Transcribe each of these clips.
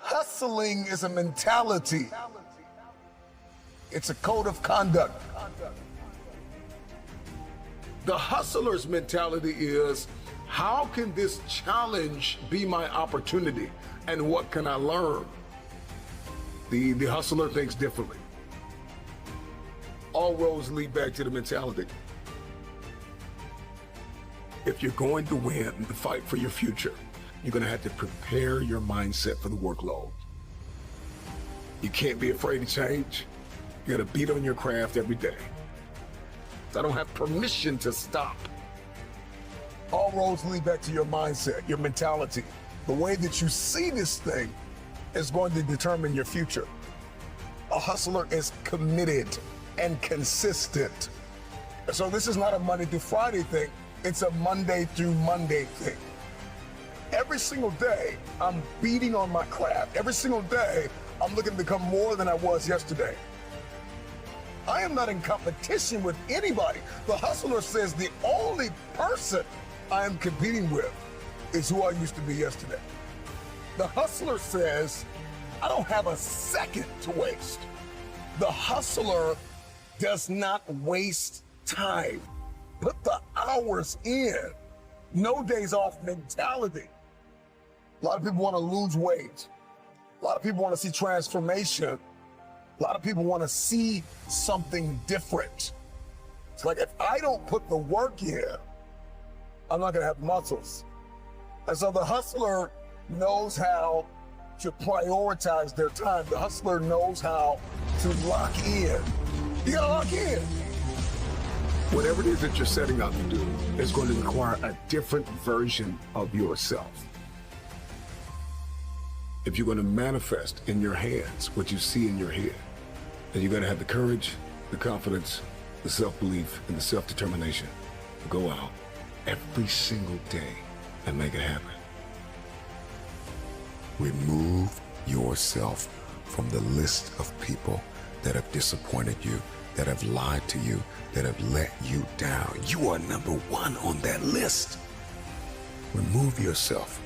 Hustling is a mentality. It's a code of conduct. The hustler's mentality is, how can this challenge be my opportunity? And what can I learn? The hustler thinks differently. All roads lead back to the mentality. If you're going to win the fight for your future, you're going to have to prepare your mindset for the workload. You can't be afraid to change. You got to beat on your craft every day. I don't have permission to stop. All roads lead back to your mindset, your mentality. The way that you see this thing is going to determine your future. A hustler is committed and consistent. So this is not a Monday through Friday thing. It's a Monday through Monday thing. Every single day, I'm beating on my craft. Every single day, I'm looking to become more than I was yesterday. I am not in competition with anybody. The hustler says the only person I am competing with is who I used to be yesterday. The hustler says, I don't have a second to waste. The hustler does not waste time. Put the hours in. No days off mentality. A lot of people want to lose weight. A lot of people want to see transformation. A lot of people want to see something different. It's like, if I don't put the work in, I'm not going to have muscles. And so the hustler knows how to prioritize their time. The hustler knows how to lock in. You got to lock in. Whatever it is that you're setting out to do is going to require a different version of yourself. If you're going to manifest in your hands what you see in your head, then you're going to have the courage, the confidence, the self-belief, and the self-determination to go out every single day and make it happen. Remove yourself from the list of people that have disappointed you, that have lied to you, that have let you down. You are number one on that list. Remove yourself.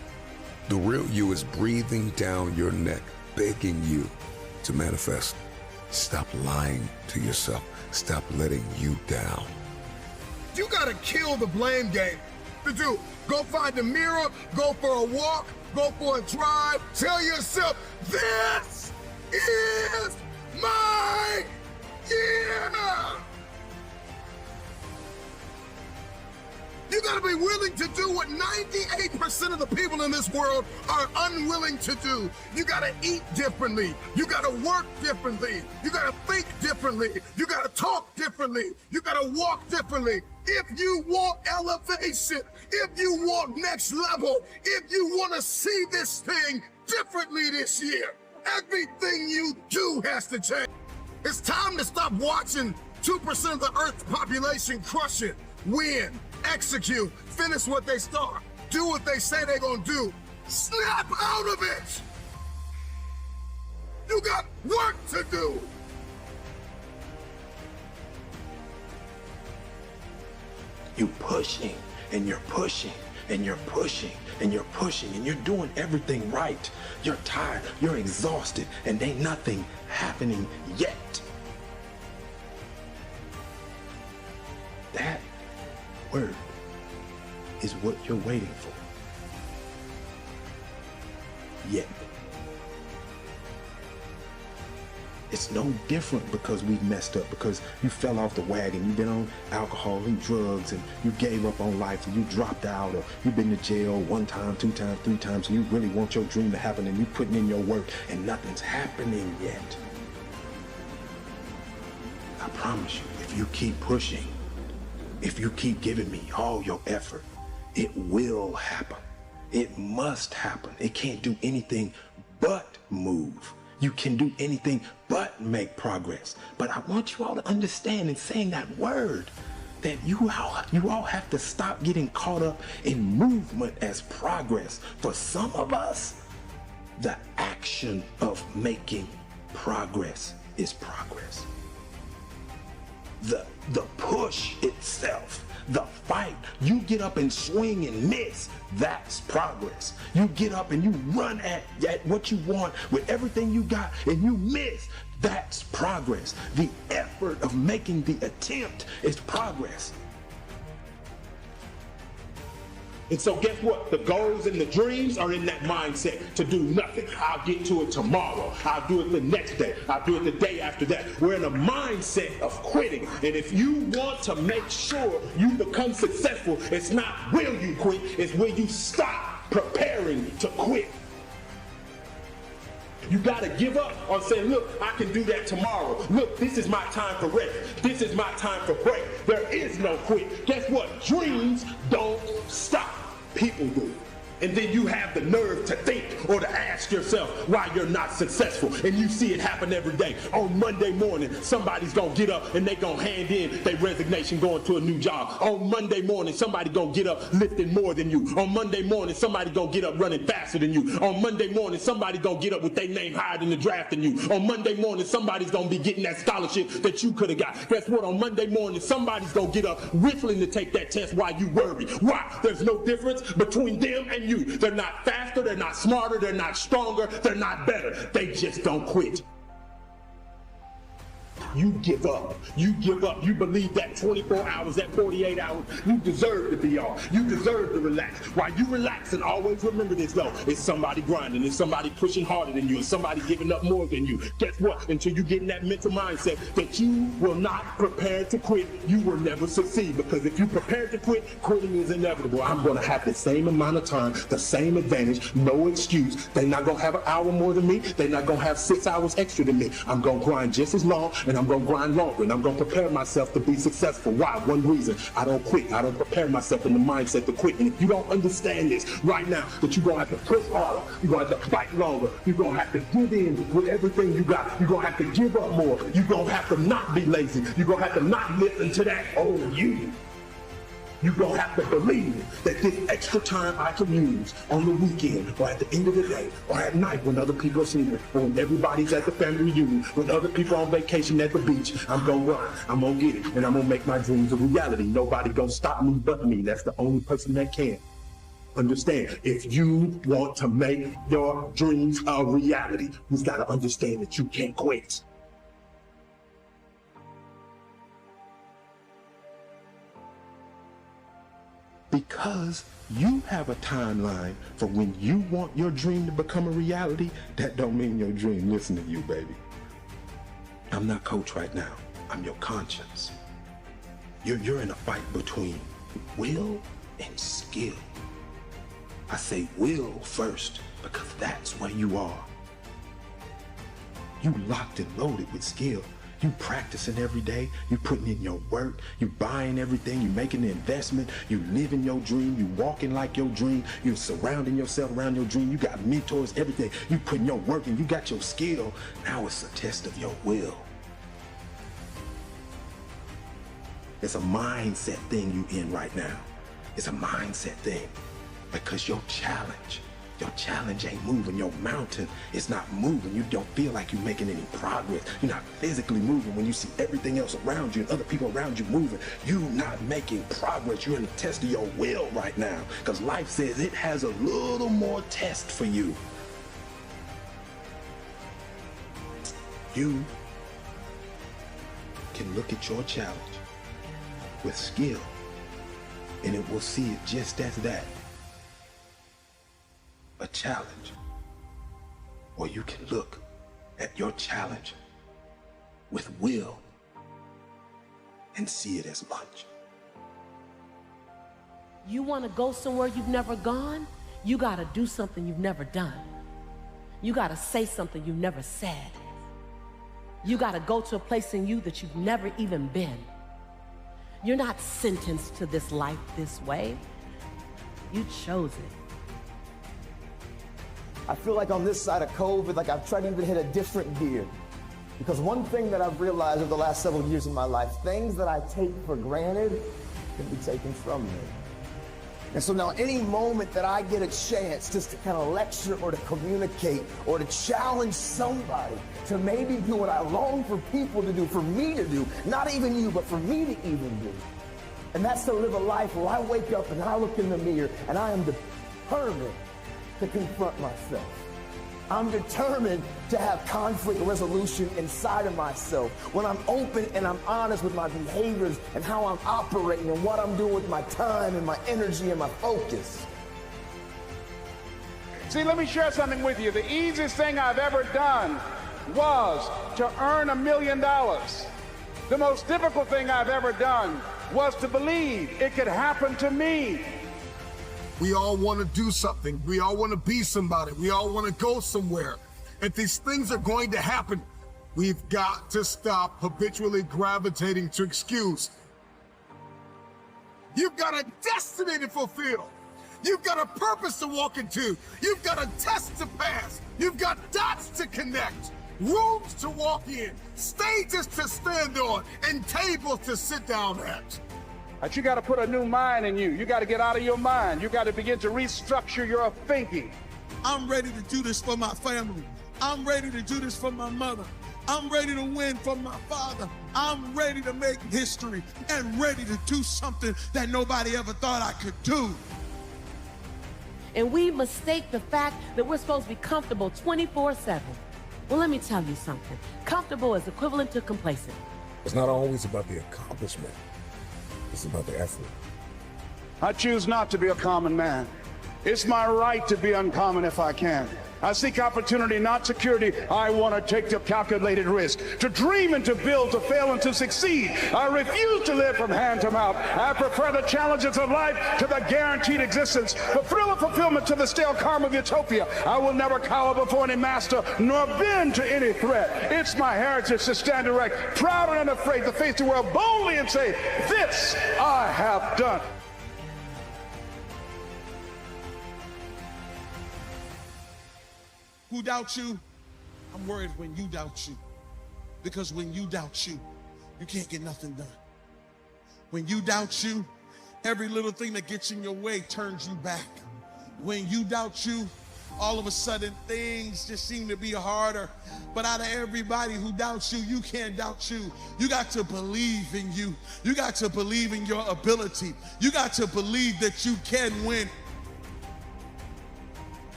The real you is breathing down your neck, begging you to manifest. Stop lying to yourself. Stop letting you down. You gotta kill the blame game. Go find a mirror, go for a walk, go for a drive. Tell yourself, this is my year. You gotta be willing to do what 98% of the people in this world are unwilling to do. You gotta eat differently. You gotta work differently. You gotta think differently. You gotta talk differently. You gotta walk differently. If you want elevation, if you want next level, if you wanna see this thing differently this year, everything you do has to change. It's time to stop watching 2% of the Earth's population crush it, win, execute, finish what they start, do what they say they're gonna do. Snap out of it! You got work to do! You pushing, and you're pushing, and you're pushing, and you're pushing, and you're doing everything right. You're tired, you're exhausted, and ain't nothing happening yet. That word is what you're waiting for. Yet. It's no different because we messed up, because you fell off the wagon, you've been on alcohol and drugs, and you gave up on life, and you dropped out, or you've been to jail 1 time, 2 times, 3 times, and you really want your dream to happen, and you putting in your work, and nothing's happening yet. I promise you, if you keep pushing, if you keep giving me all your effort, it will happen. It must happen. It can't do anything but move. You can do anything but make progress. But I want you all to understand, in saying that word, that you all have to stop getting caught up in movement as progress. For some of us, the action of making progress is progress. The push itself, the fight. You get up and swing and miss. That's progress. You get up and you run at what you want with everything you got and you miss. That's progress. The effort of making the attempt is progress. And so guess what? The goals and the dreams are in that mindset to do nothing. I'll get to it tomorrow. I'll do it the next day. I'll do it the day after that. We're in a mindset of quitting. And if you want to make sure you become successful, it's not will you quit, it's will you stop preparing to quit. You got to give up on saying, look, I can do that tomorrow. Look, this is my time for rest. This is my time for break. There is no quit. Guess what? Dreams don't stop. People do. And then you have the nerve to think or to ask yourself why you're not successful. And you see it happen every day. On Monday morning, somebody's going to get up and they going to hand in their resignation going to a new job. On Monday morning, somebody going to get up lifting more than you. On Monday morning, somebody going to get up running faster than you. On Monday morning, somebody going to get up with their name higher in the draft than you. On Monday morning, somebody's going to be getting that scholarship that you could have got. Guess what? On Monday morning, somebody's going to get up whistling to take that test while you worry. Why? There's no difference between them and you. They're not faster, they're not smarter, they're not stronger, they're not better. They just don't quit. You give up. You give up. You believe that 24 hours, that 48 hours, you deserve to be off. You deserve to relax. While you relax, and always remember this though, it's somebody grinding, it's somebody pushing harder than you, it's somebody giving up more than you. Guess what? Until you get in that mental mindset that you will not prepare to quit, you will never succeed. Because if you prepare to quit, quitting is inevitable. I'm going to have the same amount of time, the same advantage, no excuse. They're not going to have an hour more than me. They're not going to have 6 hours extra than me. I'm going to grind just as long, and I'm going to grind longer, and I'm going to prepare myself to be successful. Why? One reason. I don't quit. I don't prepare myself in the mindset to quit. And if you don't understand this right now, that you're going to have to push harder, you're going to have to fight longer, you're going to have to give in with everything you got, you're going to have to give up more, you're going to have to not be lazy, you're going to have to not listen to that old you. You're going to have to believe that this extra time I can use on the weekend or at the end of the day or at night when other people are sleeping or when everybody's at the family reunion, when other people are on vacation at the beach, I'm going to run, I'm going to get it, and I'm going to make my dreams a reality. Nobody going to stop me but me. That's the only person that can. Understand, if you want to make your dreams a reality, you've got to understand that you can't quit. Because you have a timeline for when you want your dream to become a reality, that don't mean your dream listen to you, baby. I'm not coach right now. I'm your conscience. You're in a fight between will and skill. I say will first because that's where you are. You locked and loaded with skill. You practicing every day, you putting in your work, you buying everything, you making the investment, you living your dream, you walking like your dream, you surrounding yourself around your dream, you got mentors, everything. You putting your work in, you got your skill. Now it's a test of your will. It's a mindset thing you in right now. It's a mindset thing because your challenge ain't moving. Your mountain is not moving. You don't feel like you're making any progress. You're not physically moving when you see everything else around you and other people around you moving. You're not making progress. You're in the test of your will right now because life says it has a little more test for you. You can look at your challenge with skill and it will see it just as that. A challenge, or you can look at your challenge with will and see it as much. You want to go somewhere you've never gone? You got to do something you've never done. You got to say something you've never said. You got to go to a place in you that you've never even been. You're not sentenced to this life this way. You chose it. I feel like on this side of COVID, like I've tried to even hit a different gear. Because one thing that I've realized over the last several years of my life, things that I take for granted can be taken from me. And so now any moment that I get a chance just to kind of lecture or to communicate or to challenge somebody to maybe do what I long for people to do, for me to do, not even you, but for me to even do. And that's to live a life where I wake up and I look in the mirror and I am determined to confront myself. I'm determined to have conflict resolution inside of myself. When I'm open and I'm honest with my behaviors and how I'm operating and what I'm doing with my time and my energy and my focus. See, let me share something with you. The easiest thing I've ever done was to earn $1 million. The most difficult thing I've ever done was to believe it could happen to me. We all want to do something. We all want to be somebody. We all want to go somewhere. If these things are going to happen, we've got to stop habitually gravitating to excuse. You've got a destiny to fulfill. You've got a purpose to walk into. You've got a test to pass. You've got dots to connect, rooms to walk in, stages to stand on, and tables to sit down at. But you got to put a new mind in you. You got to get out of your mind. You got to begin to restructure your thinking. I'm ready to do this for my family. I'm ready to do this for my mother. I'm ready to win for my father. I'm ready to make history and ready to do something that nobody ever thought I could do. And we mistake the fact that we're supposed to be comfortable 24/7. Well, let me tell you something. Comfortable is equivalent to complacent. It's not always about the accomplishment. It's about the effort. I choose not to be a common man. It's my right to be uncommon if I can. I seek opportunity, not security. I want to take the calculated risk, to dream and to build, to fail and to succeed. I refuse to live from hand to mouth. I prefer the challenges of life to the guaranteed existence, the thrill of fulfillment to the stale calm of utopia. I will never cower before any master, nor bend to any threat. It's my heritage to stand erect, proud and unafraid, to face the world boldly and say, this I have done. Who doubts you? I'm worried when you doubt you. Because when you doubt you, you can't get nothing done. When you doubt you, every little thing that gets in your way turns you back. When you doubt you, all of a sudden things just seem to be harder. But out of everybody who doubts you, you can't doubt you. You got to believe in you. You got to believe in your ability. You got to believe that you can win.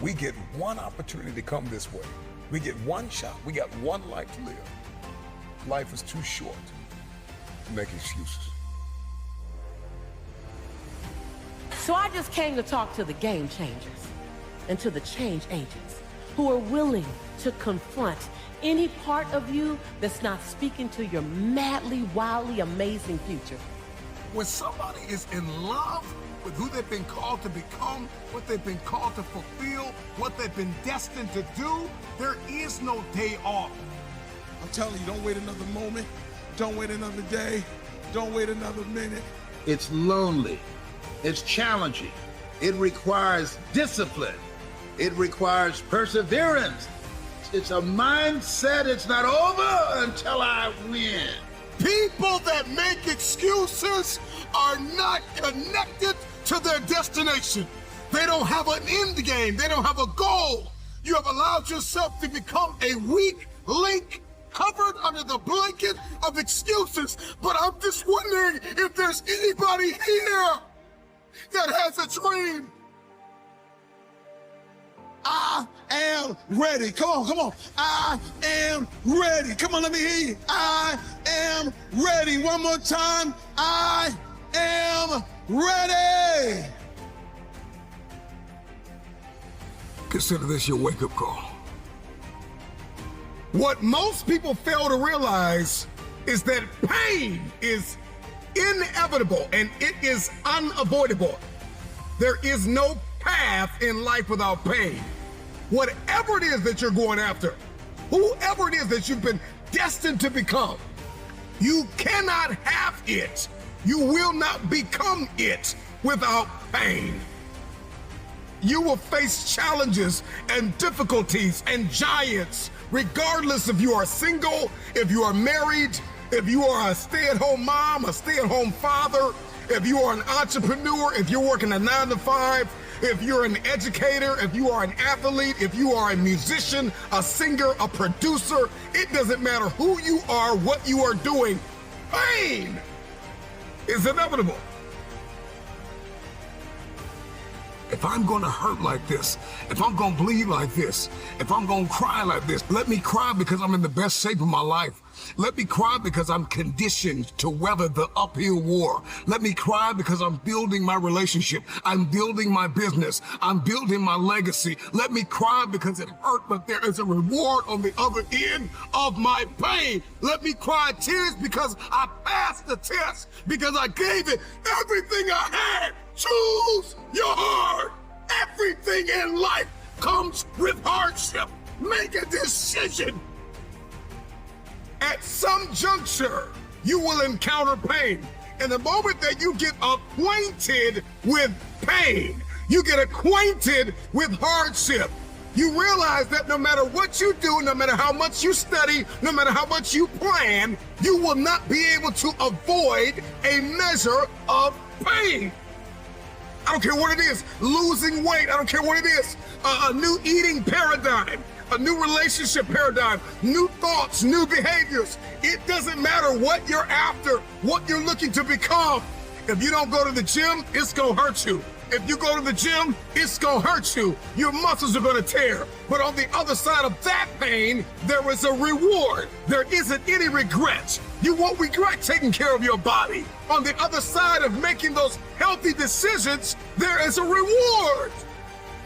We get one opportunity to come this way. We get one shot. We got one life to live. Life is too short to make excuses. So I just came to talk to the game changers and to the change agents who are willing to confront any part of you that's not speaking to your madly, wildly amazing future. When somebody is in love with who they've been called to become, what they've been called to fulfill, what they've been destined to do, there is no day off. I'm telling you, don't wait another moment. Don't wait another day. Don't wait another minute. It's lonely. It's challenging. It requires discipline. It requires perseverance. It's a mindset. It's not over until I win. People that make excuses are not connected to their destination. They don't have an end game. They don't have a goal. You have allowed yourself to become a weak link covered under the blanket of excuses. But I'm just wondering if there's anybody here that has a dream. I am ready. Come on, come on. I am ready. Come on, let me hear you. I am ready. One more time. I am ready. Consider this your wake-up call. What most people fail to realize is that pain is inevitable and it is unavoidable. There is no path in life without pain. Whatever it is that you're going after, whoever it is that you've been destined to become, you cannot have it. You will not become it without pain. You will face challenges and difficulties and giants, regardless if you are single, if you are married, if you are a stay-at-home mom, a stay-at-home father, if you are an entrepreneur, if you're working a 9-to-5, if you're an educator, if you are an athlete, if you are a musician, a singer, a producer, it doesn't matter who you are, what you are doing. Pain is inevitable. If I'm gonna hurt like this, if I'm gonna bleed like this, if I'm gonna cry like this, let me cry because I'm in the best shape of my life. Let me cry because I'm conditioned to weather the uphill war. Let me cry because I'm building my relationship. I'm building my business. I'm building my legacy. Let me cry because it hurt, but there is a reward on the other end of my pain. Let me cry tears because I passed the test, because I gave it everything I had. Choose your heart. Everything in life comes with hardship. Make a decision. At some juncture, you will encounter pain. And the moment that you get acquainted with pain, you get acquainted with hardship, you realize that no matter what you do, no matter how much you study, no matter how much you plan, you will not be able to avoid a measure of pain. I don't care what it is, losing weight, I don't care what it is, a new eating paradigm, a new relationship paradigm, new thoughts, new behaviors. It doesn't matter what you're after, what you're looking to become. If you don't go to the gym, it's gonna hurt you. If you go to the gym, it's gonna hurt you. Your muscles are gonna tear. But on the other side of that pain, there is a reward. There isn't any regret. You won't regret taking care of your body. On the other side of making those healthy decisions, there is a reward.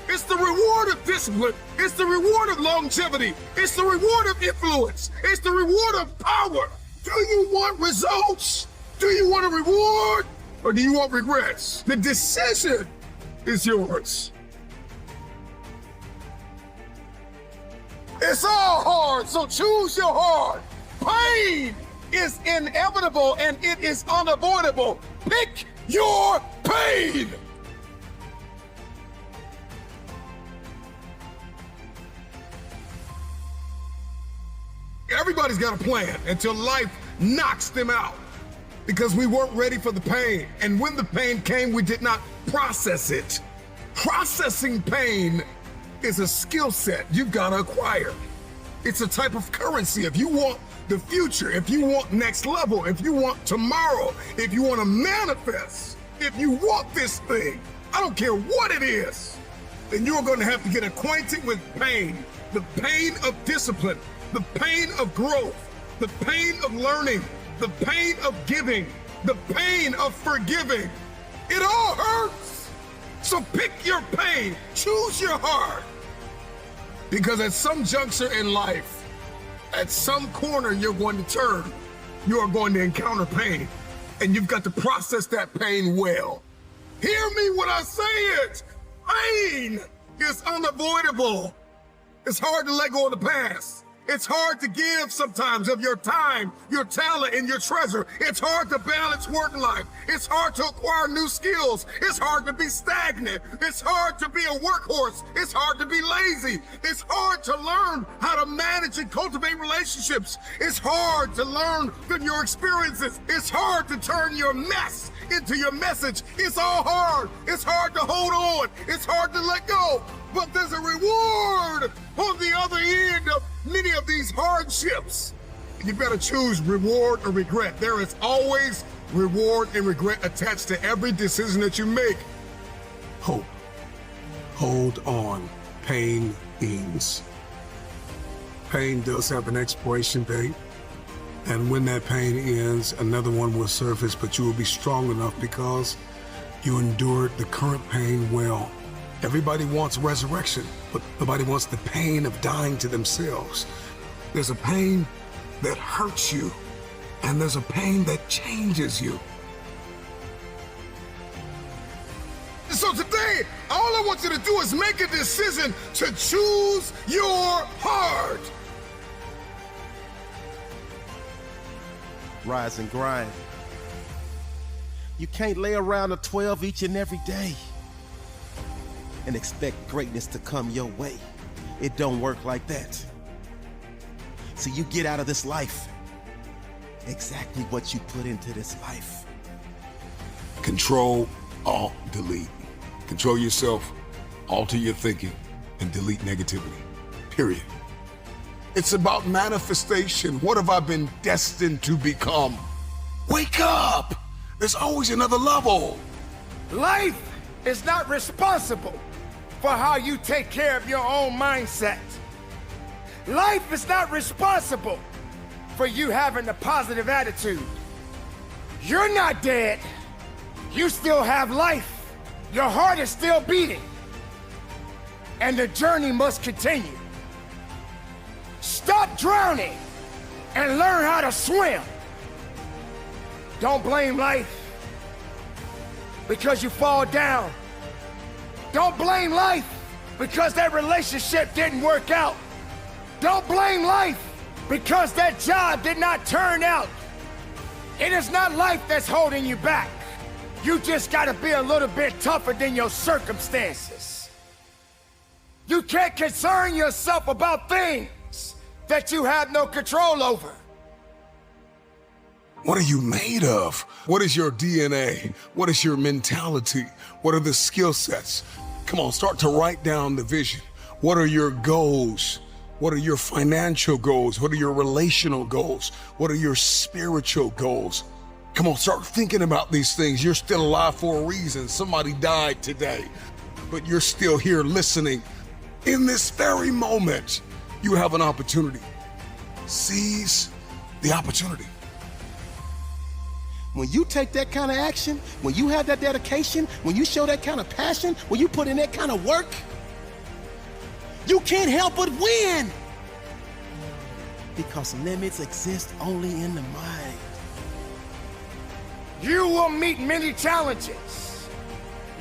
It's the reward of discipline. It's the reward of longevity. It's the reward of influence. It's the reward of power. Do you want results? Do you want a reward? Or do you want regrets? The decision is yours. It's all hard, so choose your heart. Pain is inevitable and it is unavoidable. Pick your pain. Everybody's got a plan until life knocks them out, because we weren't ready for the pain. And when the pain came, we did not process it. Processing pain is a skill set you've got to acquire. It's a type of currency. If you want the future, if you want next level, if you want tomorrow, if you want to manifest, if you want this thing, I don't care what it is, then you're going to have to get acquainted with pain. The pain of discipline, the pain of growth, the pain of learning, the pain of giving, the pain of forgiving. It all hurts. So pick your pain, choose your heart. Because at some juncture in life, at some corner you're going to turn, you are going to encounter pain. And you've got to process that pain well. Hear me when I say it. Pain is unavoidable. It's hard to let go of the past. It's hard to give sometimes of your time, your talent, and your treasure. It's hard to balance work and life. It's hard to acquire new skills. It's hard to be stagnant. It's hard to be a workhorse. It's hard to be lazy. It's hard to learn how to manage and cultivate relationships. It's hard to learn from your experiences. It's hard to turn your mess into your message. It's all hard. It's hard to hold on. It's hard to let go. But there's a reward on the other end of many of these hardships. You better choose reward or regret. There is always reward and regret attached to every decision that you make. Hope. Hold on. Pain ends. Pain does have an expiration date. And when that pain ends, another one will surface, but you will be strong enough because you endured the current pain well. Everybody wants resurrection, but nobody wants the pain of dying to themselves. There's a pain that hurts you, and there's a pain that changes you. So today, all I want you to do is make a decision to choose your heart. Rise and grind. You can't lay around a 12 each and every day and expect greatness to come your way. It don't work like that. So you get out of this life exactly what you put into this life. Control, alt, delete. Control yourself, alter your thinking, and delete negativity. Period. It's about manifestation. What have I been destined to become? Wake up! There's always another level. Life is not responsible for how you take care of your own mindset. Life is not responsible for you having a positive attitude. You're not dead. You still have life. Your heart is still beating. And the journey must continue. Stop drowning and learn how to swim. Don't blame life because you fall down. Don't blame life because that relationship didn't work out. Don't blame life because that job did not turn out. It is not life that's holding you back. You just gotta be a little bit tougher than your circumstances. You can't concern yourself about things that you have no control over. What are you made of? What is your DNA? What is your mentality? What are the skill sets? Come on, start to write down the vision. What are your goals? What are your financial goals? What are your relational goals? What are your spiritual goals? Come on, start thinking about these things. You're still alive for a reason. Somebody died today, but you're still here listening. In this very moment, you have an opportunity. Seize the opportunity. When you take that kind of action, when you have that dedication, when you show that kind of passion, when you put in that kind of work, you can't help but win. Because limits exist only in the mind. You will meet many challenges.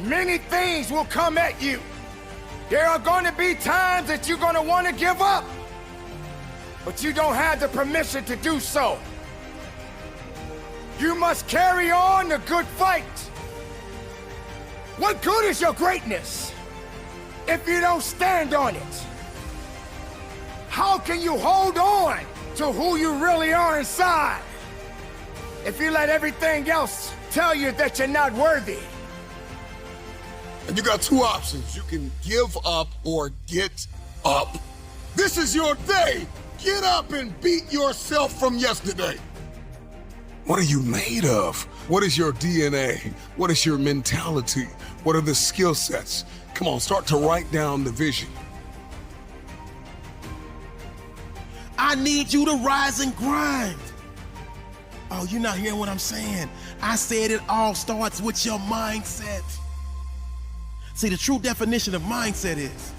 Many things will come at you. There are going to be times that you're going to want to give up, but you don't have the permission to do so. You must carry on the good fight. What good is your greatness if you don't stand on it? How can you hold on to who you really are inside if you let everything else tell you that you're not worthy? And you got two options. You can give up or get up. This is your day. Get up and beat yourself from yesterday. What are you made of? What is your DNA? What is your mentality? What are the skill sets? Come on, start to write down the vision. I need you to rise and grind. Oh, you're not hearing what I'm saying. I said it all starts with your mindset. See, the true definition of mindset is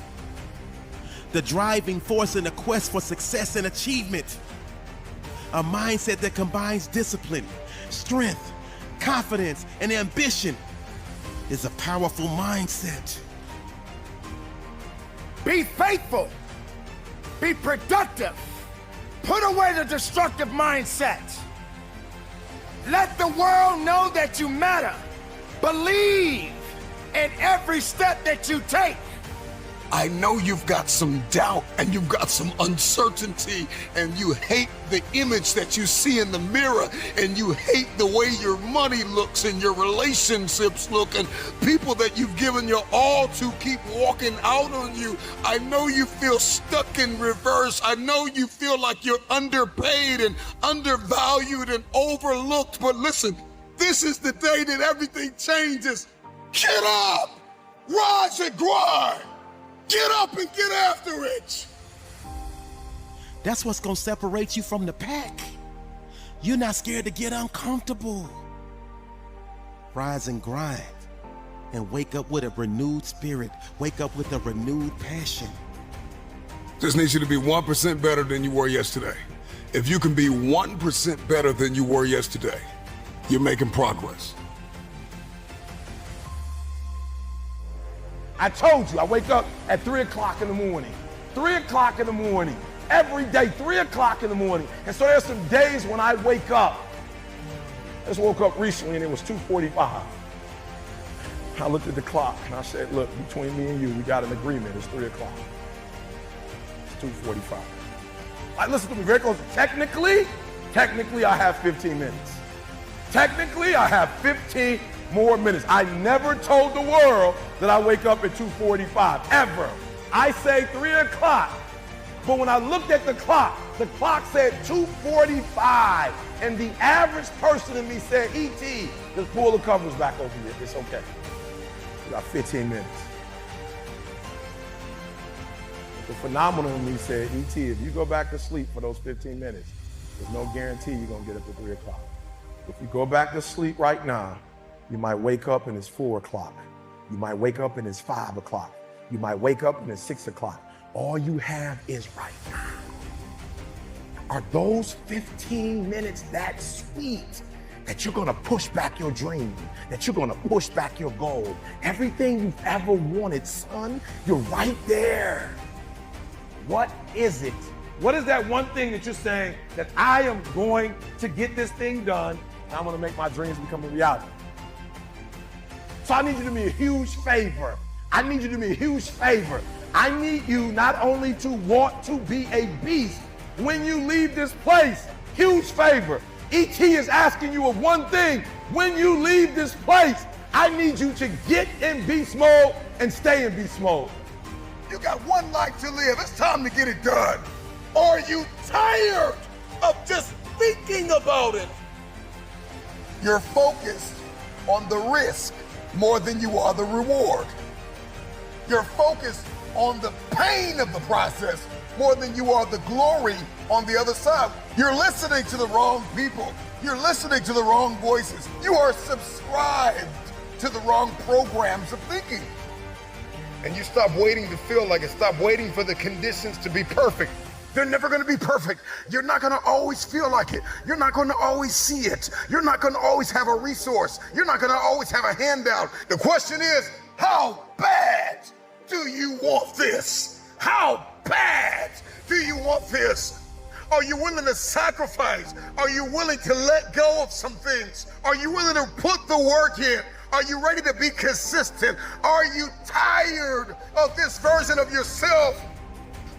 the driving force in the quest for success and achievement. A mindset that combines discipline, strength, confidence, and ambition is a powerful mindset. Be faithful. Be productive. Put away the destructive mindset. Let the world know that you matter. Believe in every step that you take. I know you've got some doubt and you've got some uncertainty and you hate the image that you see in the mirror and you hate the way your money looks and your relationships look and people that you've given your all to keep walking out on you. I know you feel stuck in reverse. I know you feel like you're underpaid and undervalued and overlooked. But listen, this is the day that everything changes. Get up, rise and grind. Get up and get after it. That's what's gonna separate you from the pack. You're not scared to get uncomfortable. Rise and grind and wake up with a renewed spirit. Wake up with a renewed passion. Just need you to be 1% better than you were yesterday. If you can be 1% better than you were yesterday, you're making progress. I told you, I wake up at 3 o'clock in the morning. 3 o'clock in the morning. Every day, 3 o'clock in the morning. And so there's some days when I wake up. I just woke up recently and it was 2:45. I looked at the clock and I said, look, between me and you, we got an agreement. It's 3 o'clock. It's 2:45. Like, listen to me very closely. Technically, I have 15 minutes. Technically, I have 15 more minutes. I never told the world that I wake up at 2:45, ever. I say 3 o'clock. But when I looked at the clock said 2:45, and the average person in me said, E.T., just pull the covers back over here. It's okay. We got 15 minutes. The phenomenal in me said, E.T., if you go back to sleep for those 15 minutes, there's no guarantee you're going to get up at 3 o'clock. If you go back to sleep right now, you might wake up and it's 4 o'clock. You might wake up and it's 5 o'clock. You might wake up and it's 6 o'clock. All you have is right now. Are those 15 minutes that sweet that you're gonna push back your dream, that you're gonna push back your goal? Everything you've ever wanted, son, you're right there. What is it? What is that one thing that you're saying that I am going to get this thing done and I'm gonna make my dreams become a reality? So I need you to do me a huge favor. I need you to do me a huge favor. I need you not only to want to be a beast when you leave this place, huge favor. E.T. is asking you of one thing. When you leave this place, I need you to get in beast mode and stay in beast mode. You got one life to live. It's time to get it done. Are you tired of just thinking about it? You're focused on the risk more than you are the reward. You're focused on the pain of the process more than you are the glory on the other side. You're listening to the wrong people. You're listening to the wrong voices. You are subscribed to the wrong programs of thinking. And you stop waiting to feel like it. Stop waiting for the conditions to be perfect. They're never gonna be perfect. You're not gonna always feel like it. You're not gonna always see it. You're not gonna always have a resource. You're not gonna always have a handout. The question is, how bad do you want this? How bad do you want this? Are you willing to sacrifice? Are you willing to let go of some things? Are you willing to put the work in? Are you ready to be consistent? Are you tired of this version of yourself?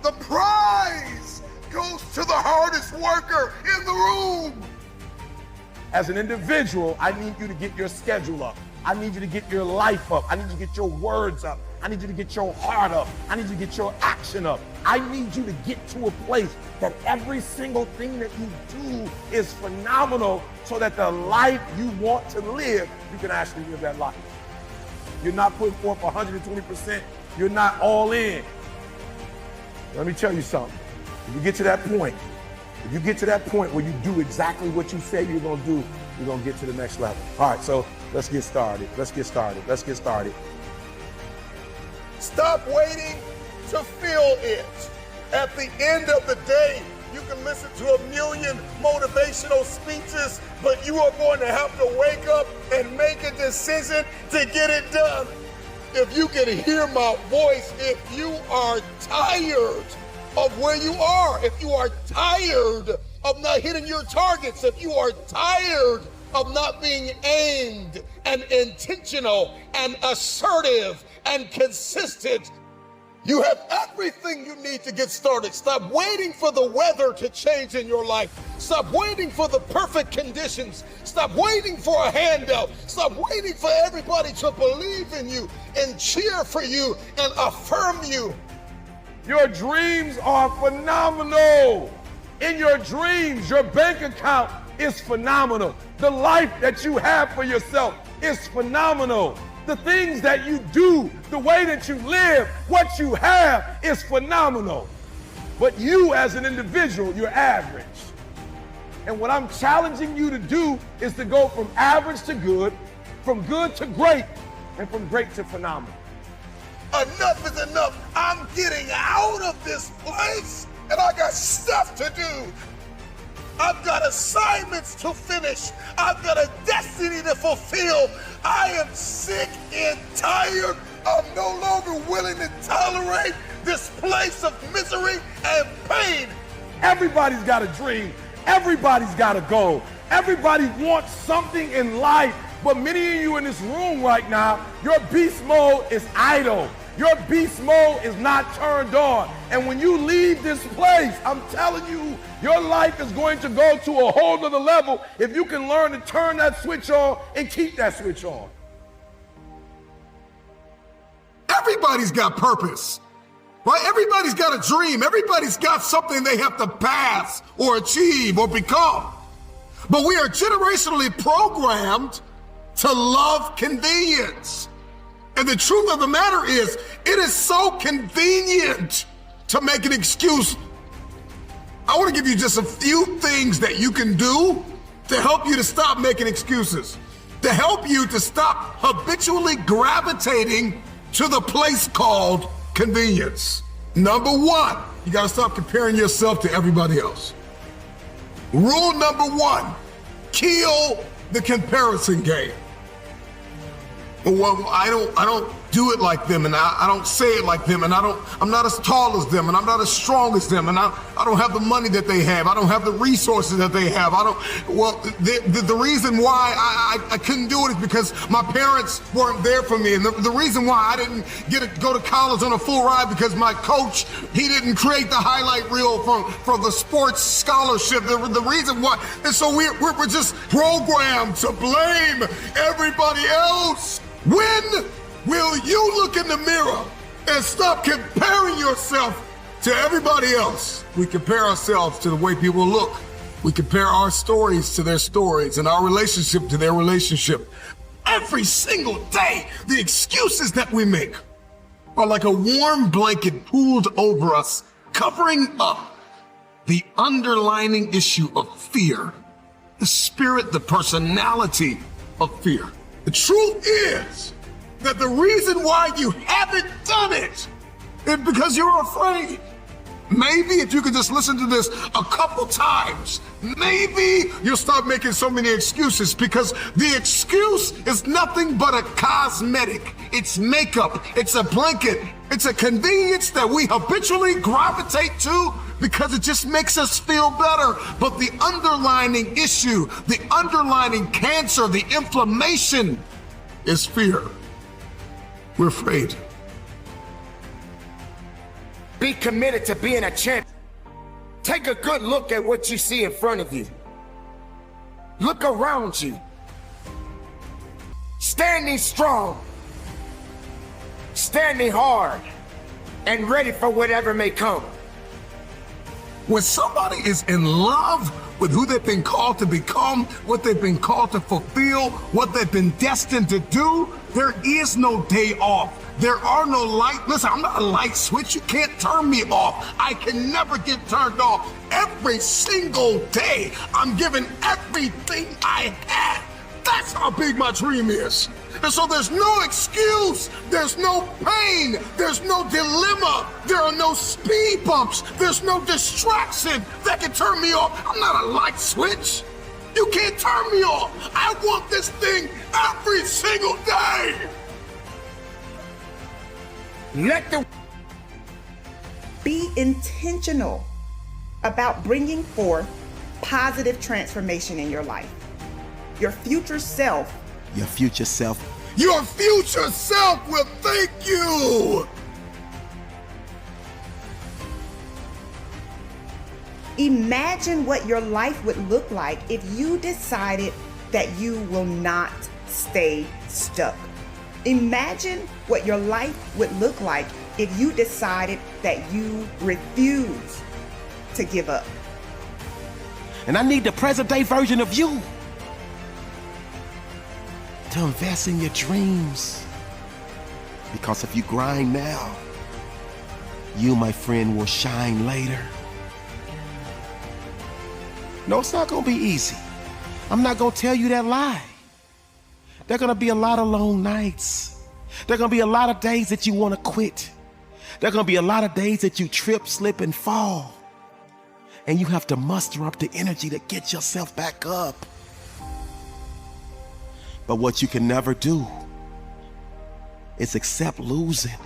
The prize goes to the hardest worker in the room. As an individual, I need you to get your schedule up. I need you to get your life up. I need you to get your words up. I need you to get your heart up. I need you to get your action up. I need you to get to a place that every single thing that you do is phenomenal so that the life you want to live, you can actually live that life. You're not putting forth 120%. You're not all in. Let me tell you something. If you get to that point, where you do exactly what you say you're gonna do, you're gonna get to the next level. All right, so let's get started. Stop waiting to feel it. At the end of the day, you can listen to 1,000,000 motivational speeches, but you are going to have to wake up and make a decision to get it done. If you can hear my voice, if you are tired of where you are, if you are tired of not hitting your targets, if you are tired of not being aimed and intentional and assertive and consistent, you have everything you need to get started. Stop waiting for the weather to change in your life. Stop waiting for the perfect conditions. Stop waiting for a handout. Stop waiting for everybody to believe in you and cheer for you and affirm you. Your dreams are phenomenal. In your dreams, your bank account is phenomenal. The life that you have for yourself is phenomenal. The things that you do, the way that you live, what you have is phenomenal. But you as an individual, you're average. And what I'm challenging you to do is to go from average to good, from good to great, and from great to phenomenal. Enough is enough. I'm getting out of this place and I got stuff to do. I've got assignments to finish. I've got a destiny to fulfill. I am sick and tired. I'm no longer willing to tolerate this place of misery and pain. Everybody's got a dream. Everybody's got a goal. Everybody wants something in life. But many of you in this room right now, your beast mode is idle. Your beast mode is not turned on. And when you leave this place, I'm telling you, your life is going to go to a whole nother level if you can learn to turn that switch on and keep that switch on. Everybody's got purpose. Right? Everybody's got a dream. Everybody's got something they have to pass or achieve or become. But we are generationally programmed to love convenience. And the truth of the matter is, it is so convenient to make an excuse. I want to give you just a few things that you can do to help you to stop making excuses, to help you to stop habitually gravitating to the place called convenience. Number one, you got to stop comparing yourself to everybody else. Rule number one, kill the comparison game. Well, I don't do it like them, and I don't say it like them, and I'm not as tall as them, and I'm not as strong as them, and I don't have the money that they have. I don't have the resources that they have. The reason why I couldn't do it is because my parents weren't there for me, and the reason why I didn't get to go to college on a full ride because my coach, he didn't create the highlight reel for the sports scholarship. The reason why, and so we're just programmed to blame everybody else. When will you look in the mirror and stop comparing yourself to everybody else? We compare ourselves to the way people look. We compare our stories to their stories and our relationship to their relationship. Every single day, the excuses that we make are like a warm blanket pulled over us, covering up the underlying issue of fear, the spirit, the personality of fear. The truth is that the reason why you haven't done it is because you're afraid. Maybe if you could just listen to this a couple times, maybe you'll stop making so many excuses, because the excuse is nothing but a cosmetic. It's makeup. It's a blanket. It's a convenience that we habitually gravitate to because it just makes us feel better. But the underlying issue, the underlying cancer, the inflammation is fear. We're afraid. Be committed to being a champion. Take a good look at what you see in front of you. Look around you. Standing strong, standing hard, and ready for whatever may come. When somebody is in love with who they've been called to become, what they've been called to fulfill, what they've been destined to do, there is no day off. There are no light. Listen, I'm not a light switch. You can't turn me off. I can never get turned off. Every single day, I'm giving everything I have. That's how big my dream is. And so there's no excuse, there's no pain, there's no dilemma, there are no speed bumps, there's no distraction that can turn me off. I'm not a light switch. You can't turn me off. I want this thing every single day. Be intentional about bringing forth positive transformation in your life. Your future self Your future self. Your future self will thank you. Imagine what your life would look like if you decided that you will not stay stuck. Imagine what your life would look like if you decided that you refuse to give up. And I need the present day version of you to invest in your dreams. Because if you grind now, you, my friend, will shine later. No, it's not gonna be easy. I'm not gonna tell you that lie. There are gonna be a lot of long nights. There are gonna be a lot of days that you wanna quit. There are gonna be a lot of days that you trip, slip, and fall. And you have to muster up the energy to get yourself back up. But what you can never do is accept losing.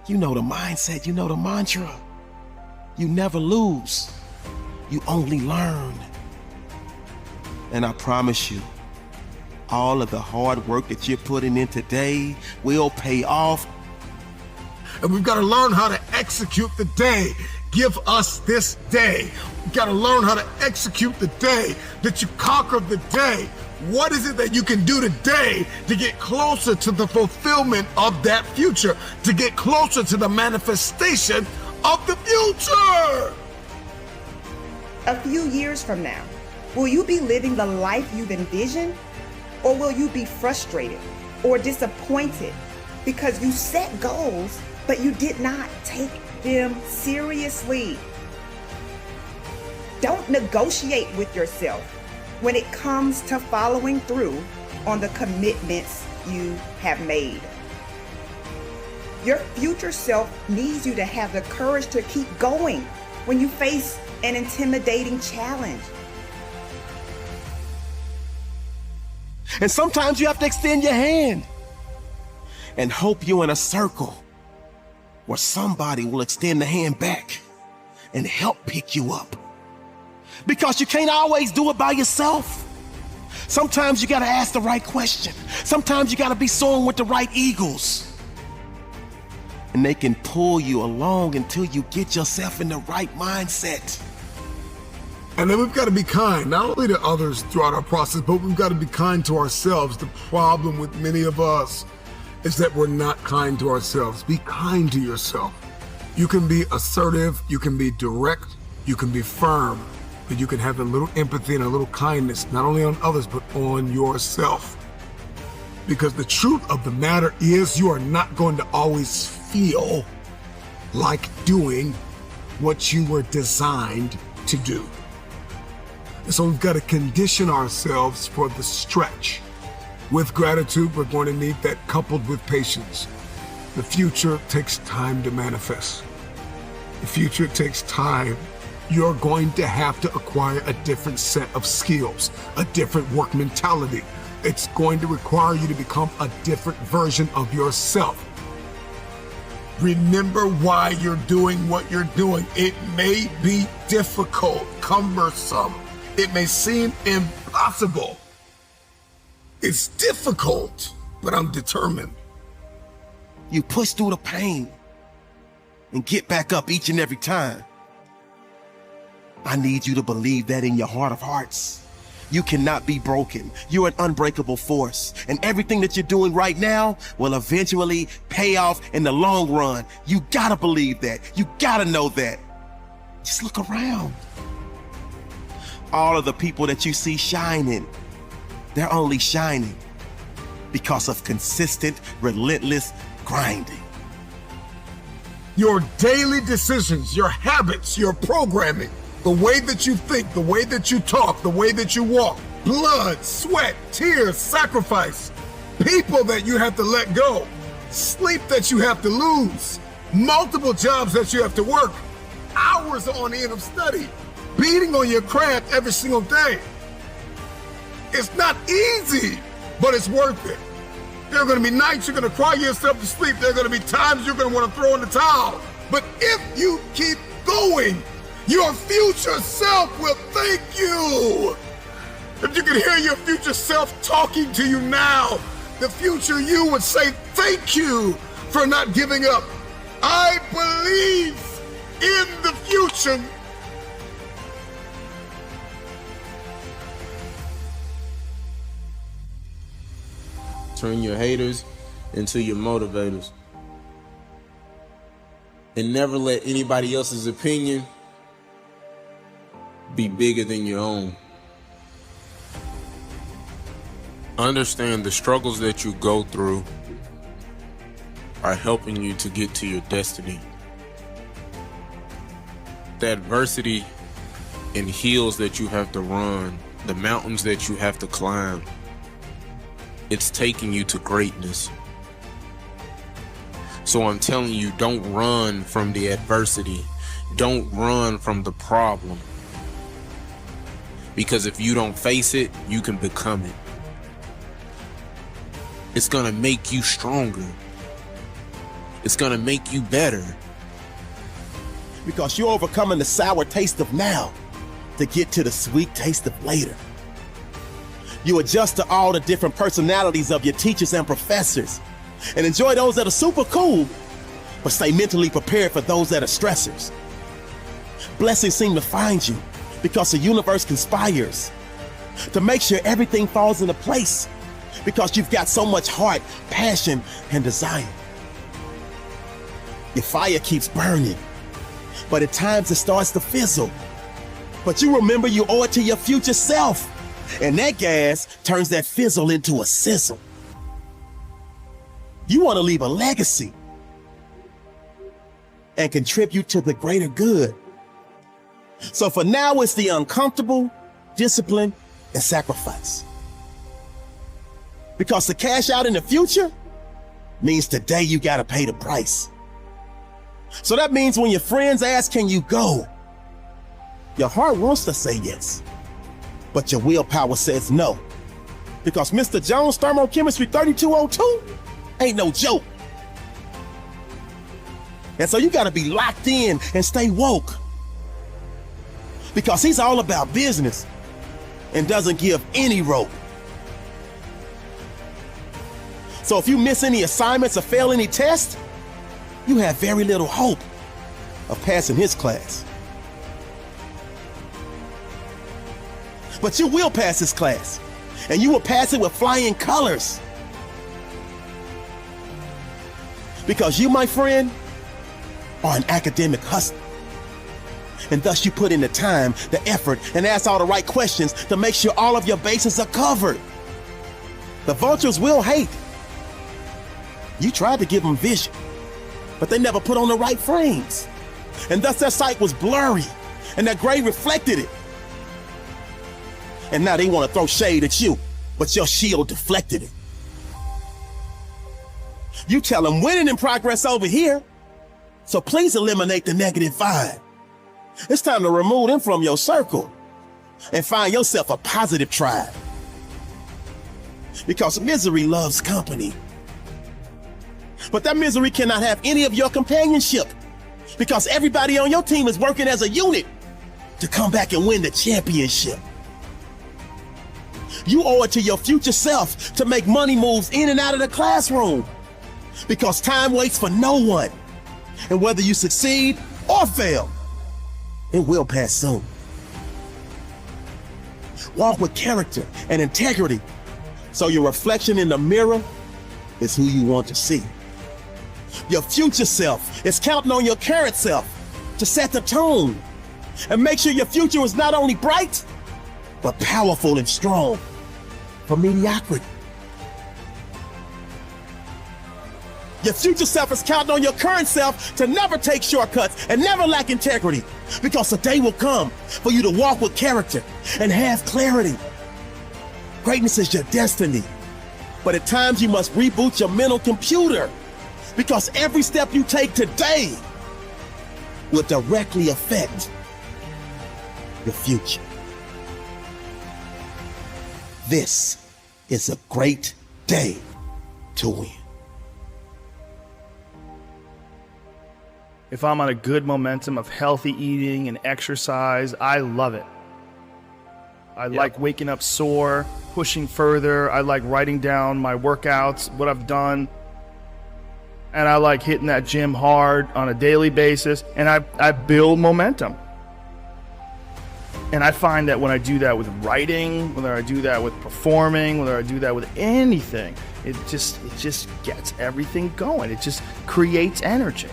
You know the mindset, you know the mantra. You never lose, you only learn. And I promise you, all of the hard work that you're putting in today will pay off. And we've got to learn how to execute the day. Give us this day. We've got to learn how to execute the day that you conquer the day. What is it that you can do today to get closer to the fulfillment of that future, to get closer to the manifestation of the future? A few years from now, will you be living the life you've envisioned? Or will you be frustrated or disappointed because you set goals, but you did not take them seriously? Don't negotiate with yourself when it comes to following through on the commitments you have made. Your future self needs you to have the courage to keep going when you face an intimidating challenge. And sometimes you have to extend your hand and hope you're in a circle where somebody will extend the hand back and help pick you up. Because you can't always do it by yourself. Sometimes you gotta ask the right question. Sometimes you gotta be soaring with the right eagles. And they can pull you along until you get yourself in the right mindset. And then we've got to be kind, not only to others throughout our process, but we've got to be kind to ourselves. The problem with many of us is that we're not kind to ourselves. Be kind to yourself. You can be assertive, you can be direct, you can be firm, but you can have a little empathy and a little kindness, not only on others, but on yourself. Because the truth of the matter is you are not going to always feel like doing what you were designed to do. And so we've got to condition ourselves for the stretch. With gratitude, we're going to need that coupled with patience. The future takes time to manifest. The future takes time. You're going to have to acquire a different set of skills, a different work mentality. It's going to require you to become a different version of yourself. Remember why you're doing what you're doing. It may be difficult, cumbersome. It may seem impossible. It's difficult, but I'm determined. You push through the pain and get back up each and every time. I need you to believe that in your heart of hearts. You cannot be broken. You're an unbreakable force. And everything that you're doing right now will eventually pay off in the long run. You gotta believe that. You gotta know that. Just look around. All of the people that you see shining, they're only shining because of consistent, relentless grinding. Your daily decisions, your habits, your programming, the way that you think, the way that you talk, the way that you walk, blood, sweat, tears, sacrifice, people that you have to let go, sleep that you have to lose, multiple jobs that you have to work, hours on end of study, beating on your craft every single day. It's not easy, but it's worth it. There are going to be nights you're going to cry yourself to sleep. There are going to be times you're going to want to throw in the towel. But if you keep going, your future self will thank you. If you could hear your future self talking to you now, the future you would say, thank you for not giving up. I believe in the future. Turn your haters into your motivators. And never let anybody else's opinion be bigger than your own. Understand the struggles that you go through are helping you to get to your destiny. The adversity and hills that you have to run, the mountains that you have to climb, it's taking you to greatness. So I'm telling you, don't run from the adversity. Don't run from the problem. Because if you don't face it, you can become it. It's gonna make you stronger. It's gonna make you better. Because you're overcoming the sour taste of now to get to the sweet taste of later. You adjust to all the different personalities of your teachers and professors and enjoy those that are super cool, but stay mentally prepared for those that are stressors. Blessings seem to find you because the universe conspires to make sure everything falls into place because you've got so much heart, passion, and desire. Your fire keeps burning, but at times it starts to fizzle. But you remember you owe it to your future self, and that gas turns that fizzle into a sizzle. You want to leave a legacy and contribute to the greater good. So for now, it's the uncomfortable, discipline, and sacrifice. Because to cash out in the future means today you gotta pay the price. So that means when your friends ask, can you go? Your heart wants to say yes, but your willpower says no. Because Mr. Jones Thermochemistry 3202 ain't no joke. And so you gotta be locked in and stay woke. Because he's all about business and doesn't give any rope. So if you miss any assignments or fail any tests, you have very little hope of passing his class. But you will pass his class, and you will pass it with flying colors. Because you, my friend, are an academic hustler. And thus you put in the time, the effort, and ask all the right questions to make sure all of your bases are covered. The vultures will hate. You tried to give them vision, but they never put on the right frames. And thus their sight was blurry, and their grade reflected it. And now they want to throw shade at you, but your shield deflected it. You tell them winning in progress over here, so please eliminate the negative vibe. It's time to remove them from your circle and find yourself a positive tribe. Because misery loves company. But that misery cannot have any of your companionship because everybody on your team is working as a unit to come back and win the championship. You owe it to your future self to make money moves in and out of the classroom because time waits for no one. And whether you succeed or fail, it will pass soon. Walk with character and integrity so your reflection in the mirror is who you want to see. Your future self is counting on your current self to set the tone and make sure your future is not only bright, but powerful and strong for mediocrity. Your future self is counting on your current self to never take shortcuts and never lack integrity because the day will come for you to walk with character and have clarity. Greatness is your destiny, but at times you must reboot your mental computer because every step you take today will directly affect your future. This is a great day to win. If I'm on a good momentum of healthy eating and exercise, I love it. I like waking up sore, pushing further. I like writing down my workouts, what I've done. And I like hitting that gym hard on a daily basis. And I build momentum. And I find that when I do that with writing, whether I do that with performing, whether I do that with anything, it just gets everything going. It just creates energy.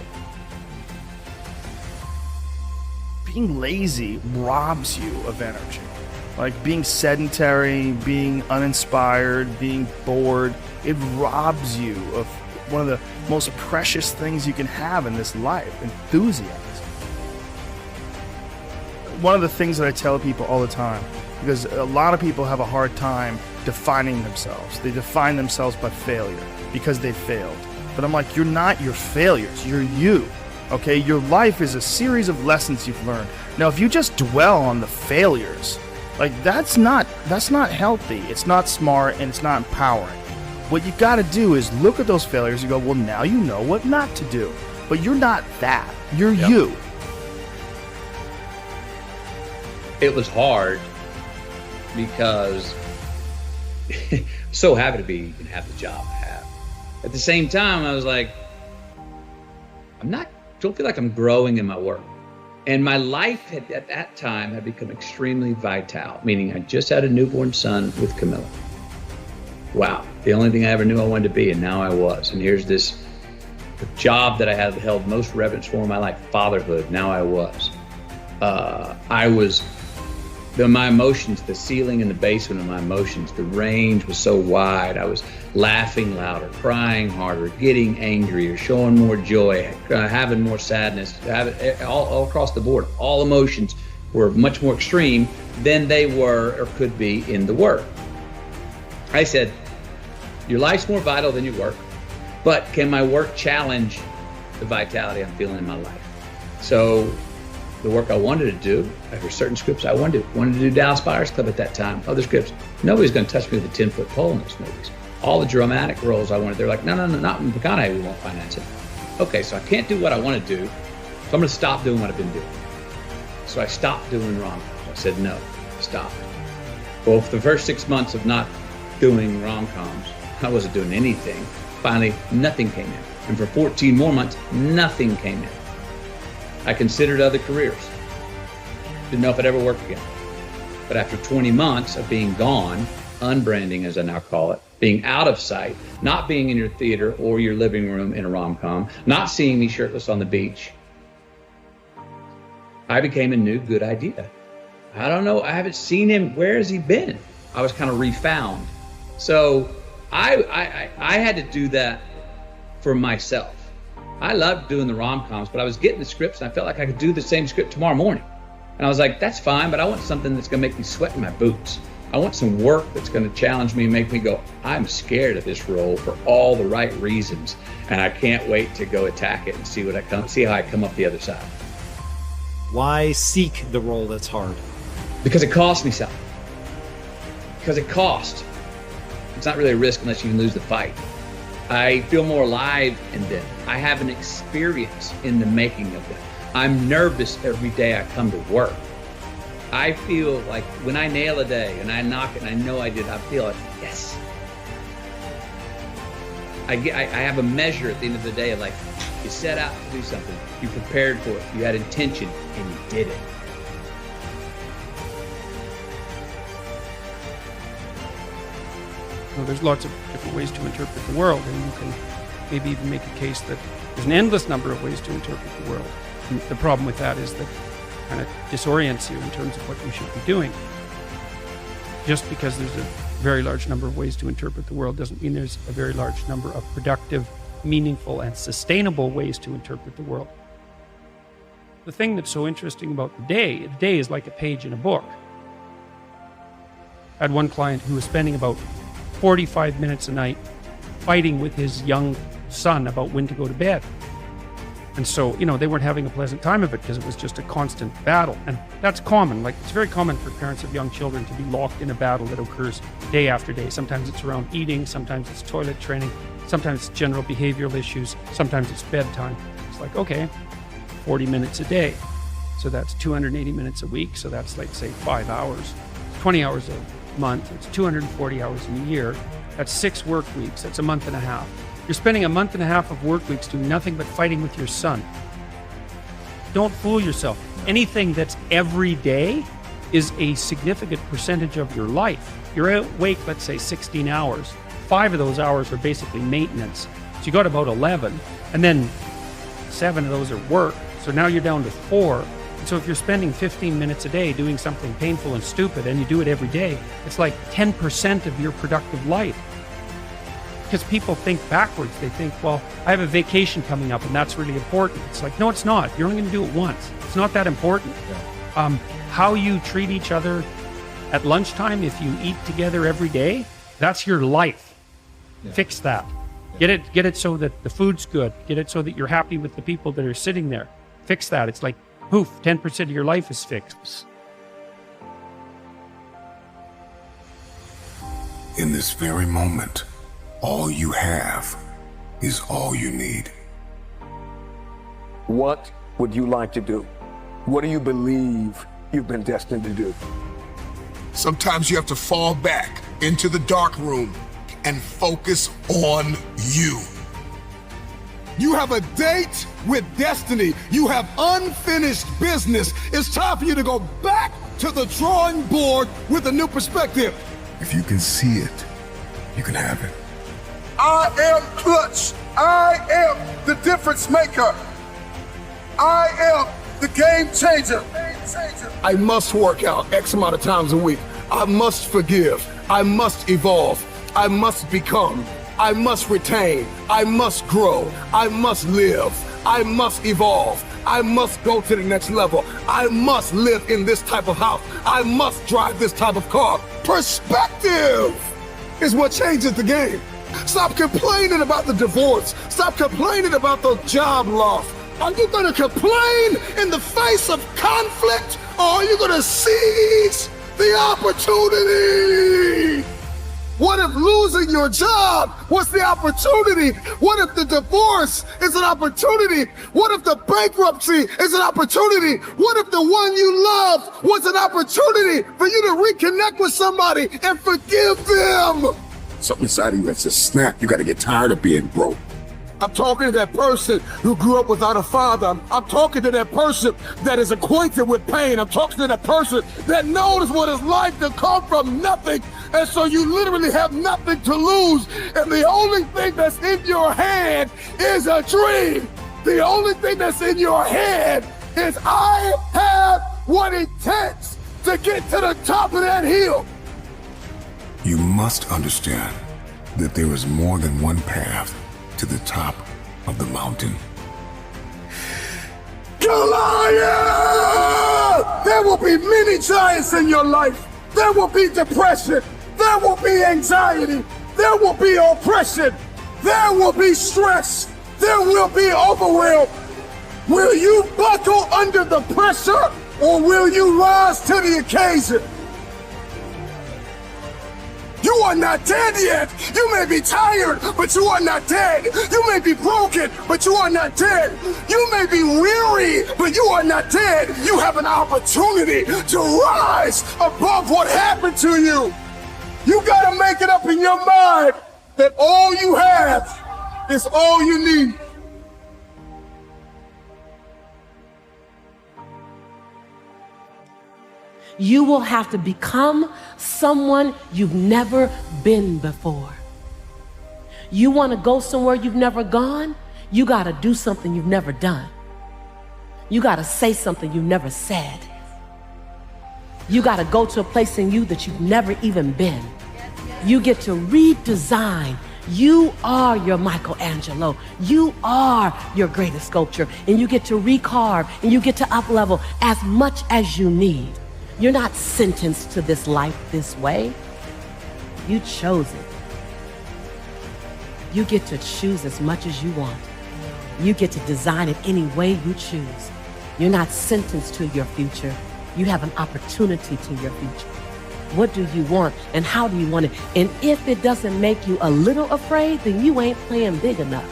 Being lazy robs you of energy. Like being sedentary, being uninspired, being bored, it robs you of one of the most precious things you can have in this life, enthusiasm. One of the things that I tell people all the time, because a lot of people have a hard time defining themselves. They define themselves by failure because they failed. But I'm like, you're not your failures, you're you. Okay, your life is a series of lessons you've learned. Now, if you just dwell on the failures, like that's not healthy. It's not smart and it's not empowering. What you got to do is look at those failures and go, well, now you know what not to do. But you're not that. You're you. It was hard because I'm so happy to be and have the job I have. At the same time, I was like, don't feel like I'm growing in my work. And my life had, at that time had become extremely vital, meaning I just had a newborn son with Camilla. Wow, the only thing I ever knew I wanted to be, and now I was. And here's this job that I had held most reverence for in my life, fatherhood. Now I was. My emotions, the ceiling and the basement of my emotions, the range was so wide. I was laughing louder, crying harder, getting angrier, showing more joy, having more sadness, all across the board. All emotions were much more extreme than they were or could be in the work. I said, your life's more vital than your work, but can my work challenge the vitality I'm feeling in my life? So the work I wanted to do, there were certain scripts I wanted to do Dallas Buyers Club at that time, other scripts. Nobody's going to touch me with a 10-foot pole in those movies. All the dramatic roles I wanted, they're like, no, not in McConaughey, we won't finance it. Okay, so I can't do what I want to do, so I'm going to stop doing what I've been doing. So I stopped doing rom-coms. I said, no, stop. Well, for the first 6 months of not doing rom-coms, I wasn't doing anything. Finally, nothing came in. And for 14 more months, nothing came in. I considered other careers. Didn't know if I'd ever work again. But after 20 months of being gone, unbranding as I now call it, being out of sight, not being in your theater or your living room in a rom-com, not seeing me shirtless on the beach, I became a new good idea. I don't know, I haven't seen him, where has he been? I was kind of refound. So I had to do that for myself. I loved doing the rom-coms, but I was getting the scripts and I felt like I could do the same script tomorrow morning. And I was like, that's fine, but I want something that's gonna make me sweat in my boots. I want some work that's gonna challenge me and make me go, I'm scared of this role for all the right reasons. And I can't wait to go attack it and see how I come up the other side. Why seek the role that's hard? Because it costs me something. Because it costs. It's not really a risk unless you can lose the fight. I feel more alive in them. I have an experience in the making of them. I'm nervous every day I come to work. I feel like when I nail a day and I knock it and I know I did, I feel like, yes. I have a measure at the end of the day of like, you set out to do something, you prepared for it, you had intention, and you did it. Well, there's lots of different ways to interpret the world, and you can maybe even make a case that there's an endless number of ways to interpret the world. And the problem with that is that it kind of disorients you in terms of what you should be doing. Just because there's a very large number of ways to interpret the world doesn't mean there's a very large number of productive, meaningful, and sustainable ways to interpret the world. The thing that's so interesting about the day is like a page in a book. I had one client who was spending about 45 minutes a night fighting with his young son about when to go to bed. And so, they weren't having a pleasant time of it because it was just a constant battle. And that's common. Like, it's very common for parents of young children to be locked in a battle that occurs day after day. Sometimes it's around eating, sometimes it's toilet training, sometimes it's general behavioral issues, sometimes it's bedtime. It's like, okay, 40 minutes a day. So that's 280 minutes a week. So that's like, say, 5 hours, 20 hours a month. It's 240 hours in a year. That's 6 work weeks. That's a month and a half. You're spending a month and a half of work weeks doing nothing but fighting with your son. Don't fool yourself. Anything that's every day is a significant percentage of your life. You're awake, let's say 16 hours. 5 of those hours are basically maintenance. So you got about 11, and then 7 of those are work. So now you're down to 4. And so if you're spending 15 minutes a day doing something painful and stupid, and you do it every day, it's like 10% of your productive life. Because people think backwards. They think, well, I have a vacation coming up and that's really important. It's like, no, it's not. You're only going to do it once. It's not that important. Yeah. How you treat each other at lunchtime, if you eat together every day, that's your life. Yeah. Fix that. Yeah. Get it so that the food's good. Get it so that you're happy with the people that are sitting there. Fix that. It's like, poof, 10% of your life is fixed. In this very moment, all you have is all you need. What would you like to do? What do you believe you've been destined to do? Sometimes you have to fall back into the dark room and focus on you. You have a date with destiny. You have unfinished business. It's time for you to go back to the drawing board with a new perspective. If you can see it, you can have it. I am clutch. I am the difference maker. I am the game changer. I must work out X amount of times a week. I must forgive. I must evolve. I must become. I must retain. I must grow. I must live. I must evolve. I must go to the next level. I must live in this type of house. I must drive this type of car. Perspective is what changes the game. Stop complaining about the divorce. Stop complaining about the job loss. Are you going to complain in the face of conflict, or are you going to seize the opportunity? What if losing your job was the opportunity? What if the divorce is an opportunity? What if the bankruptcy is an opportunity? What if the one you love was an opportunity for you to reconnect with somebody and forgive them? Something inside of you that says, snap, you got to get tired of being broke. I'm talking to that person who grew up without a father. I'm talking to that person that is acquainted with pain. I'm talking to that person that knows what it's like to come from nothing. And so you literally have nothing to lose. And the only thing that's in your hand is a dream. The only thing that's in your head is I have what it takes to get to the top of that hill. You must understand that there is more than one path to the top of the mountain. Goliath! There will be many giants in your life. There will be depression. There will be anxiety. There will be oppression. There will be stress. There will be overwhelm. Will you buckle under the pressure, or will you rise to the occasion? You are not dead yet. You may be tired, but you are not dead. You may be broken, but you are not dead. You may be weary, but you are not dead. You have an opportunity to rise above what happened to you. You gotta make it up in your mind that all you have is all you need. You will have to become someone you've never been before. You want to go somewhere you've never gone? You got to do something you've never done. You got to say something you've never said. You got to go to a place in you that you've never even been. You get to redesign. You are your Michelangelo. You are your greatest sculpture. And you get to recarve, and you get to up-level as much as you need. You're not sentenced to this life this way. You chose it. You get to choose as much as you want. You get to design it any way you choose. You're not sentenced to your future. You have an opportunity to your future. What do you want, and how do you want it? And if it doesn't make you a little afraid, then you ain't playing big enough.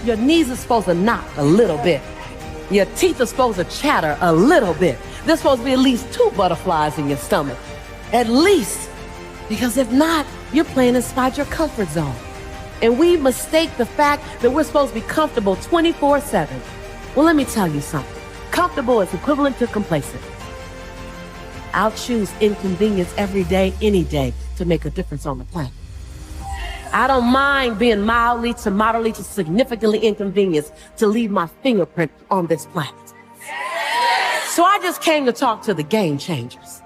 Your knees are supposed to knock a little bit. Your teeth are supposed to chatter a little bit. There's supposed to be at least 2 butterflies in your stomach. At least. Because if not, you're playing inside your comfort zone. And we mistake the fact that we're supposed to be comfortable 24/7. Well, let me tell you something. Comfortable is equivalent to complacent. I'll choose inconvenience every day, any day, to make a difference on the planet. I don't mind being mildly to moderately to significantly inconvenienced to leave my fingerprint on this planet. So I just came to talk to the game changers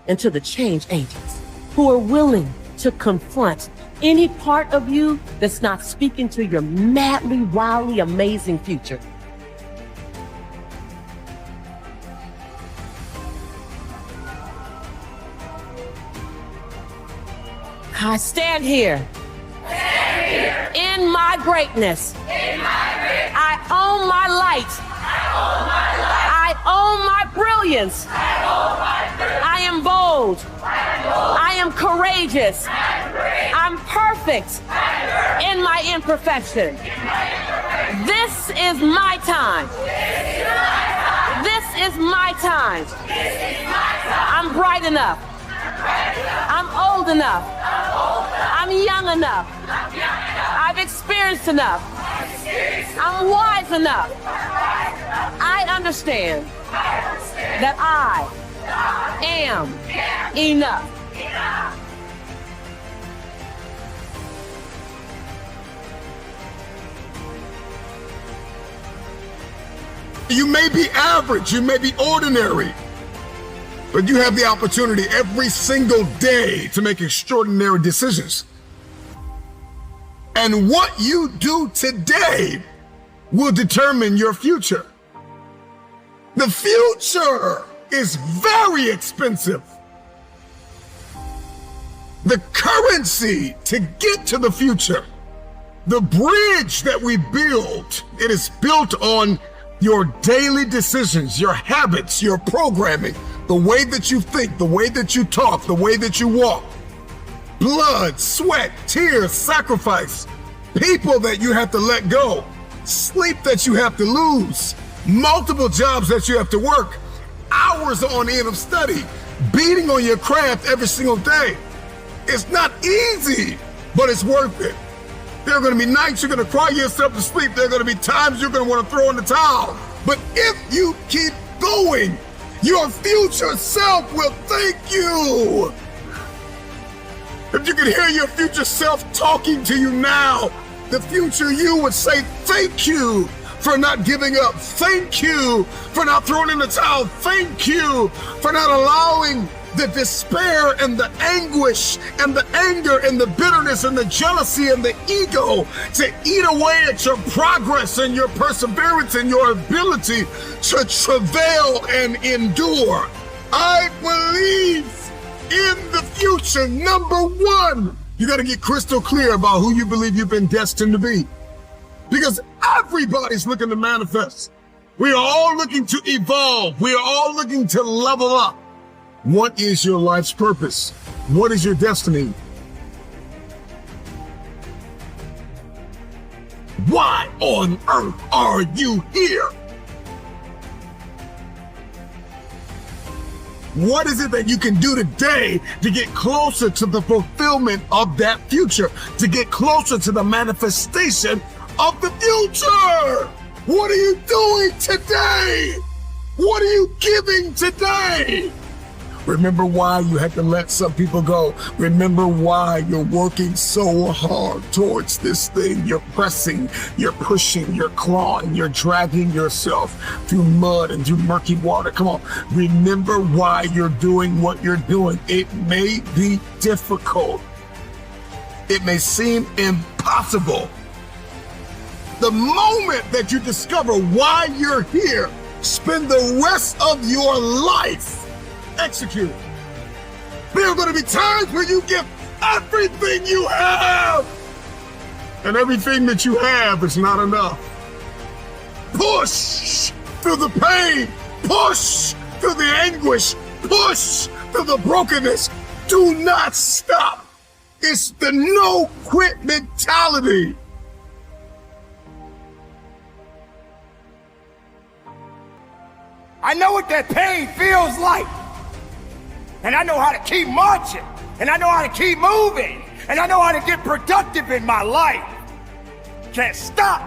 and to the change agents who are willing to confront any part of you that's not speaking to your madly, wildly amazing future. I stand here. In my greatness. I own my light. I own my brilliance. I am bold. I am courageous. I'm perfect in my imperfection. This is my time. This is my time. I'm bright enough. I'm old enough. I'm young enough. I've experienced enough. I'm wise enough. I understand that I am enough. You may be average, you may be ordinary, but you have the opportunity every single day to make extraordinary decisions. And what you do today will determine your future. The future is very expensive. The currency to get to the future, the bridge that we build, it is built on your daily decisions, your habits, your programming, the way that you think, the way that you talk, the way that you walk. Blood, sweat, tears, sacrifice, people that you have to let go, sleep that you have to lose, multiple jobs that you have to work, hours on end of study, beating on your craft every single day. It's not easy, but it's worth it. There are going to be nights you're going to cry yourself to sleep. There are going to be times you're going to want to throw in the towel. But if you keep going, your future self will thank you. If you could hear your future self talking to you now, the future you would say, thank you for not giving up. Thank you for not throwing in the towel. Thank you for not allowing the despair and the anguish and the anger and the bitterness and the jealousy and the ego to eat away at your progress and your perseverance and your ability to travail and endure. I believe in the future. Number one, you got to get crystal clear about who you believe you've been destined to be. Because everybody's looking to manifest. We are all looking to evolve. We are all looking to level up. What is your life's purpose? What is your destiny? Why on earth are you here? What is it that you can do today to get closer to the fulfillment of that future, to get closer to the manifestation of the future? What are you doing today? What are you giving today? Remember why you had to let some people go. Remember why you're working so hard towards this thing. You're pressing, you're pushing, you're clawing, you're dragging yourself through mud and through murky water. Come on, remember why you're doing what you're doing. It may be difficult. It may seem impossible. The moment that you discover why you're here, spend the rest of your life execute. There are going to be times where you give everything you have, and everything that you have is not enough. Push through the pain, push through the anguish, push through the brokenness. Do not stop. It's the no quit mentality. I know what that pain feels like. And I know how to keep marching. And I know how to keep moving. And I know how to get productive in my life. Can't stop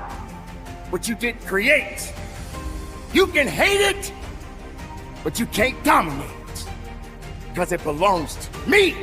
what you didn't create. You can hate it, but you can't dominate it. Because it belongs to me.